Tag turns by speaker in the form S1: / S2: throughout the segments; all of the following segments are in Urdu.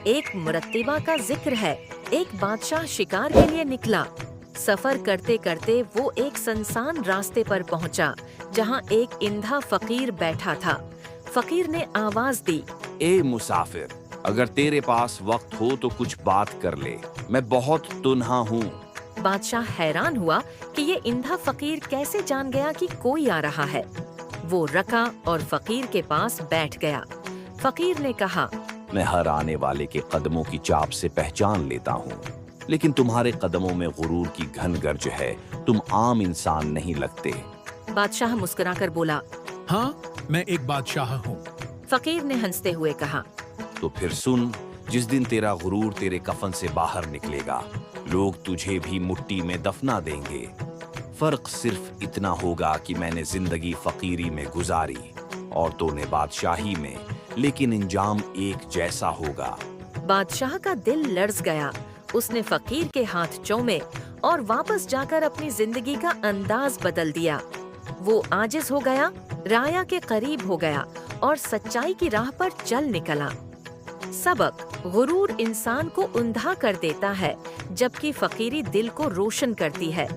S1: ایک مرتبہ کا ذکر ہے، ایک بادشاہ شکار کے لیے نکلا۔ سفر کرتے کرتے وہ ایک سنسان راستے پر پہنچا جہاں ایک اندھا فقیر بیٹھا تھا۔ فقیر نے آواز دی،
S2: اے مسافر، اگر تیرے پاس وقت ہو تو کچھ بات کر لے، میں بہت تنہا ہوں۔
S1: بادشاہ حیران ہوا کہ یہ اندھا فقیر کیسے جان گیا کہ کوئی آ رہا ہے۔ وہ رکا اور فقیر کے پاس بیٹھ گیا۔ فقیر نے کہا،
S2: میں ہر آنے والے کے قدموں کی چاپ سے پہچان لیتا ہوں، لیکن تمہارے قدموں میں غرور کی گھن گرج ہے، تم عام انسان نہیں لگتے۔
S1: بادشاہ مسکرا کر بولا،
S3: ہاں، میں ایک بادشاہ ہوں۔
S1: فقیر نے ہنستے ہوئے کہا،
S2: تو پھر سن، جس دن تیرا غرور تیرے کفن سے باہر نکلے گا، لوگ تجھے بھی مٹی میں دفنا دیں گے۔ فرق صرف اتنا ہوگا کہ میں نے زندگی فقیری میں گزاری اور تو نے بادشاہی میں، لیکن انجام ایک جیسا ہوگا۔
S1: بادشاہ کا دل لرز گیا۔ اس نے فقیر کے ہاتھ چومے اور واپس جا کر اپنی زندگی کا انداز بدل دیا۔ وہ عاجز ہو گیا، رایا کے قریب ہو گیا اور سچائی کی راہ پر چل نکلا۔ سبق: غرور انسان کو اندھا کر دیتا ہے جبکہ فقیری دل کو روشن کرتی ہے۔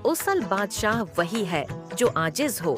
S1: اصل بادشاہ وہی ہے جو عاجز ہو۔